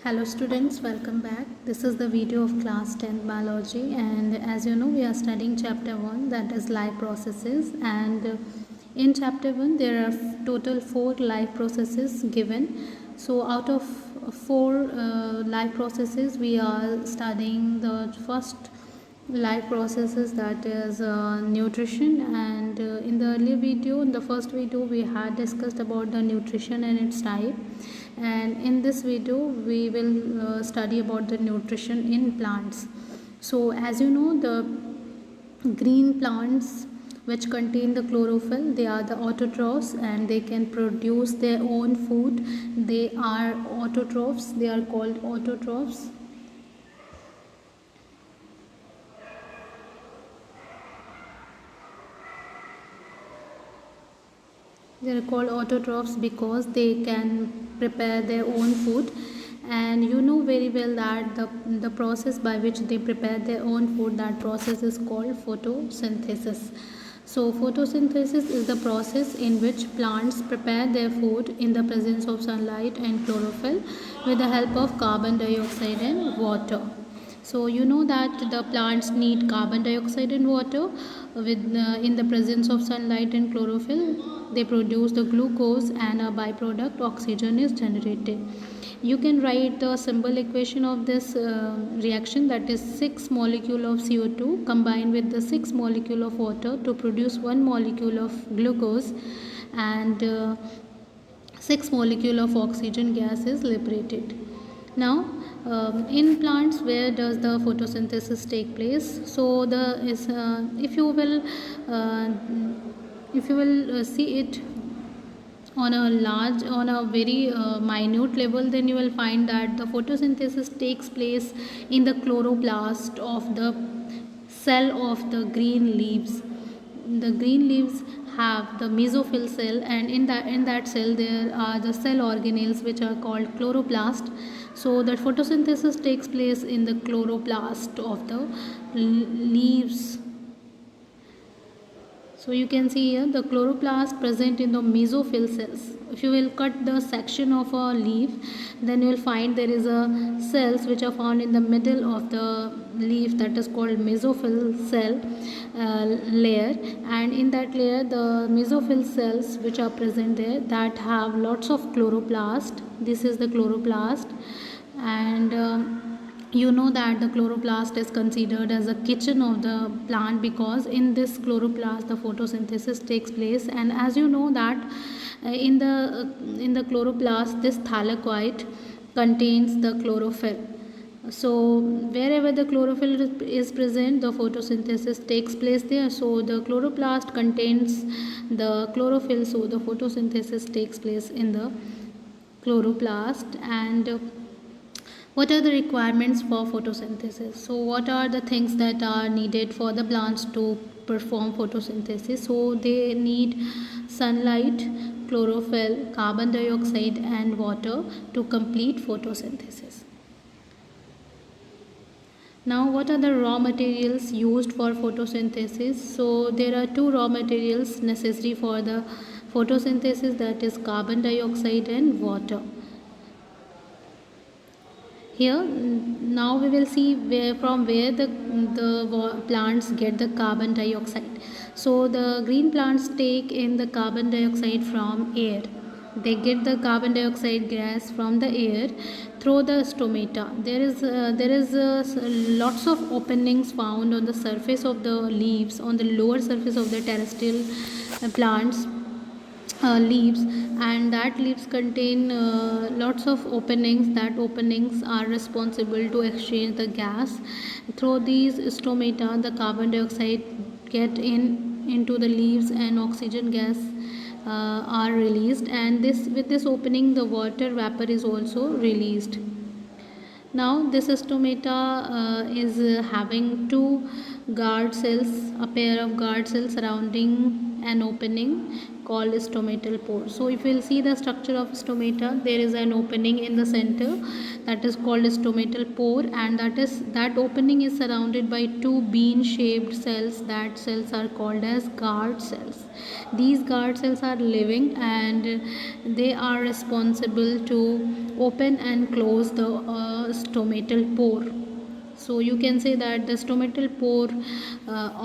Hello students, welcome back. This is the video of class 10 biology, and as you know we are studying chapter 1, that is life processes, and in chapter 1 there are total 4 life processes given. So out of 4 life processes we are studying the first life processes, that is nutrition. And in the earlier video, in the first video, we had discussed about the nutrition and its type, and in this video we will study about the nutrition in plants. So as you know, the green plants which contain the chlorophyll, they are the autotrophs and they can produce their own food. They are autotrophs, they are called autotrophs. They are called autotrophs because they can prepare their own food, and you know very well that the process by which they prepare their own food, that process is called photosynthesis. So photosynthesis is the process in which plants prepare their food in the presence of sunlight and chlorophyll with the help of carbon dioxide and water. So you know that the plants need carbon dioxide and water in the presence of sunlight and chlorophyll. They produce the glucose, and a byproduct oxygen is generated. You can write the symbol equation of this reaction, that is 6 molecule of CO2 combined with the 6 molecule of water to produce 1 molecule of glucose, and 6 molecule of oxygen gas is liberated. Now in plants, where does the photosynthesis take place? So if you will see it on a very minute level, then you will find that the photosynthesis takes place in the chloroplast of the cell of the green leaves. The green leaves have the mesophyll cell, and in that cell there are the cell organelles which are called chloroplast. So that photosynthesis takes place in the chloroplast of the leaves. So you can see here the chloroplast present in the mesophyll cells. If you will cut the section of a leaf, then you will find there is a cells which are found in the middle of the leaf, that is called mesophyll cell layer, and in that layer the mesophyll cells which are present there, that have lots of chloroplast. This is the chloroplast, and you know that the chloroplast is considered as a kitchen of the plant because in this chloroplast the photosynthesis takes place. And as you know that in the chloroplast, this thylakoid contains the chlorophyll. So wherever the chlorophyll is present, the photosynthesis takes place there. So the chloroplast contains the chlorophyll, so the photosynthesis takes place in the chloroplast. And what are the requirements for photosynthesis? So what are the things that are needed for the plants to perform photosynthesis? So they need sunlight, chlorophyll, carbon dioxide and water to complete photosynthesis. Now what are the raw materials used for photosynthesis? So there are 2 raw materials necessary for the photosynthesis, that is carbon dioxide and water. Here now we will see from where the plants get the carbon dioxide. So the green plants take in the carbon dioxide from air. They get the carbon dioxide gas from the air through the stomata. There is lots of openings found on the surface of the leaves, on the lower surface of the terrestrial plants leaves, and that leaves contain lots of openings. That openings are responsible to exchange the gas. Through these stomata, the carbon dioxide get into the leaves and oxygen gas are released, and with this opening the water vapor is also released. Now this stomata is having 2 guard cells, a pair of guard cells surrounding an opening called stomatal pore. So if you'll see the structure of stomata, there is an opening in the center that is called stomatal pore, and that opening is surrounded by two bean shaped cells. That cells are called as guard cells. These guard cells are living and they are responsible to open and close the stomatal pore. So you can say that the stomatal pore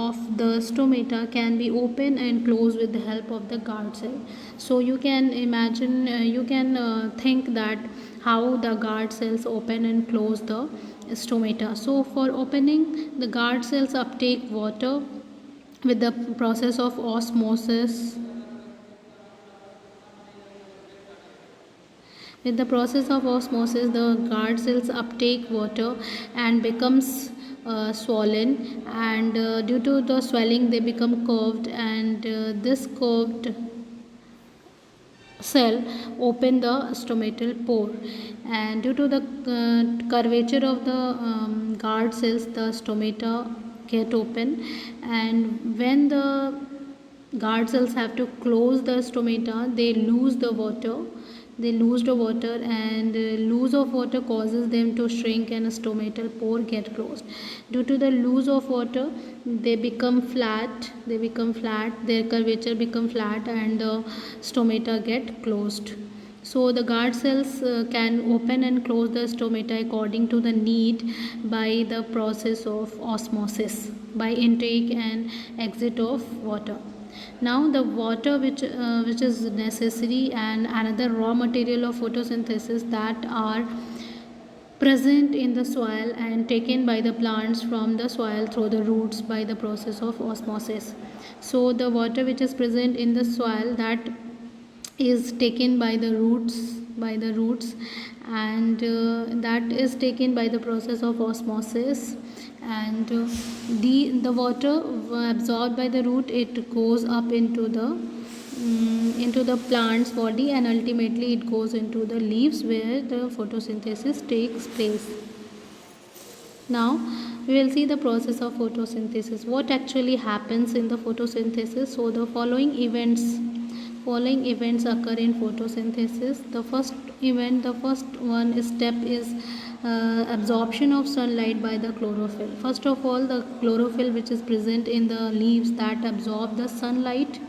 of the stomata can be open and closed with the help of the guard cell. So you can imagine, you can think that how the guard cells open and close the stomata. So for opening, the guard cells uptake water with the process of osmosis. With the process of osmosis, the guard cells uptake water and becomes swollen, and due to the swelling they become curved, and this curved cell open the stomatal pore, and due to the curvature of the guard cells, the stomata get open, and when the guard cells have to close the stomata, they lose the water. And loss of water causes them to shrink and a stomatal pore get closed. Due to the loss of water, they become flat. Their curvature become flat, and the stomata get closed. So the guard cells can open and close the stomata according to the need by the process of osmosis, by intake and exit of water. Now the water which is necessary and another raw material of photosynthesis that are present in the soil and taken by the plants from the soil through the roots by the process of osmosis. So the water which is present in the soil, that is taken by the roots, and that is taken by the process of osmosis, and the water absorbed by the root, it goes up into the plant's body, and ultimately it goes into the leaves where the photosynthesis takes place. Now we will see the process of photosynthesis. What actually happens in the photosynthesis? So the following events occur in photosynthesis. The first step is absorption of sunlight by the chlorophyll. First of all, the chlorophyll which is present in the leaves, that absorb the sunlight,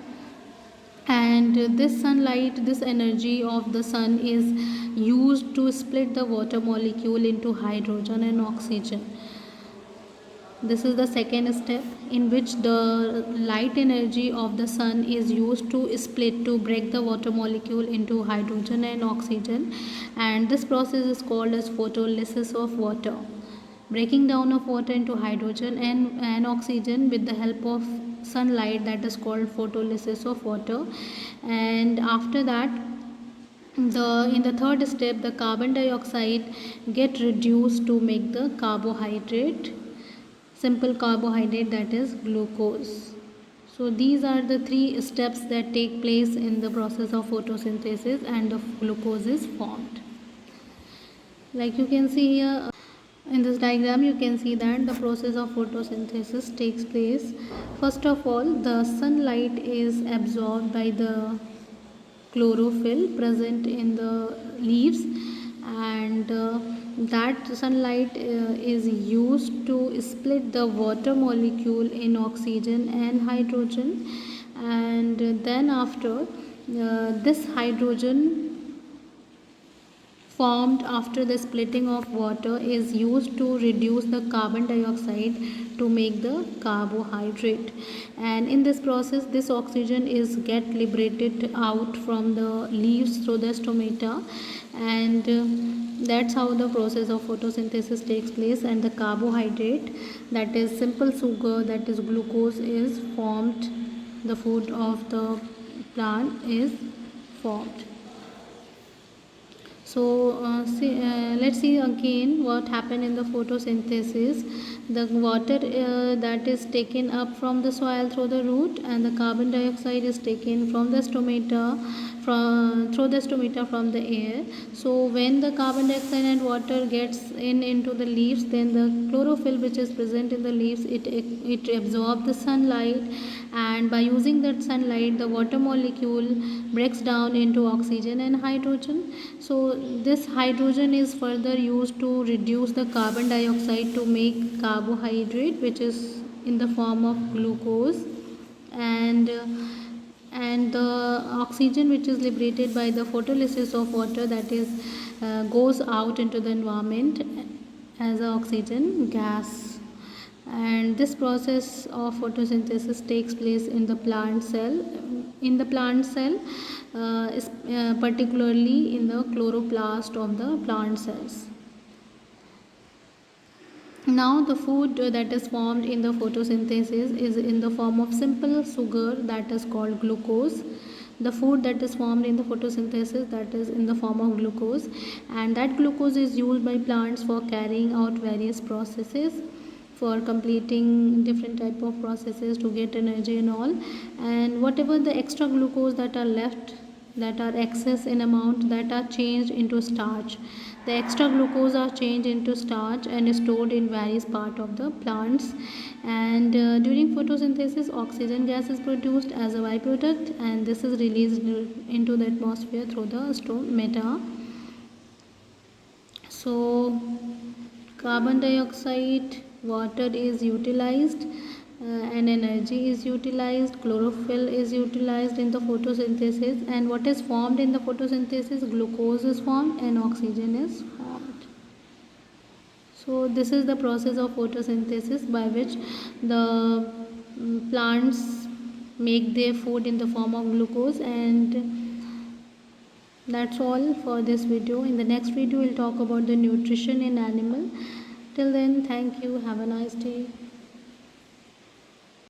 and this energy of the sun is used to split the water molecule into hydrogen and oxygen. This is the second step, in which the light energy of the sun is used to split, to break the water molecule into hydrogen and oxygen, and this process is called as photolysis of water. Breaking down of water into hydrogen and oxygen with the help of sunlight, that is called photolysis of water. And after that, in the third step, the carbon dioxide get reduced to make the carbohydrate, simple carbohydrate, that is glucose. So these are the three steps that take place in the process of photosynthesis, and the glucose is formed. Like you can see here in this diagram, you can see that the process of photosynthesis takes place. First of all, the sunlight is absorbed by the chlorophyll present in the leaves, and that sunlight is used to split the water molecule in oxygen and hydrogen, and then after this hydrogen formed after the splitting of water is used to reduce the carbon dioxide to make the carbohydrate, and in this process this oxygen is get liberated out from the leaves through the stomata, and that's how the process of photosynthesis takes place, and the carbohydrate, that is simple sugar, that is glucose, is formed. The food of the plant is formed. So let's see again what happened in the photosynthesis. The water that is taken up from the soil through the root, and the carbon dioxide is taken from the stomata through the stomata from the air. So when the carbon dioxide and water gets into the leaves, then the chlorophyll which is present in the leaves, it absorbs the sunlight, and by using that sunlight the water molecule breaks down into oxygen and hydrogen. So this hydrogen is further used to reduce the carbon dioxide to make carbohydrate, which is in the form of glucose, and the oxygen which is liberated by the photolysis of water, that is goes out into the environment as a oxygen gas. And this process of photosynthesis takes place in the plant cell, particularly in the chloroplast of the plant cells. Now the food that is formed in the photosynthesis is in the form of simple sugar, that is called glucose. The food that is formed in the photosynthesis, that is in the form of glucose, and that glucose is used by plants for carrying out various processes, for completing different type of processes to get energy and all. And whatever the extra glucose that are left, that are excess in amount, that are changed into starch. The extra glucose are changed into starch and stored in various part of the plants. And during photosynthesis, oxygen gas is produced as a byproduct, and this is released into the atmosphere through the stomata. So carbon dioxide, water is utilized, and energy is utilized, chlorophyll is utilized in the photosynthesis, and what is formed in the photosynthesis, glucose is formed and oxygen is formed. So this is the process of photosynthesis by which the plants make their food in the form of glucose. And that's all for this video. In the next video we'll talk about the nutrition in animal. Till then, thank you, have a nice day.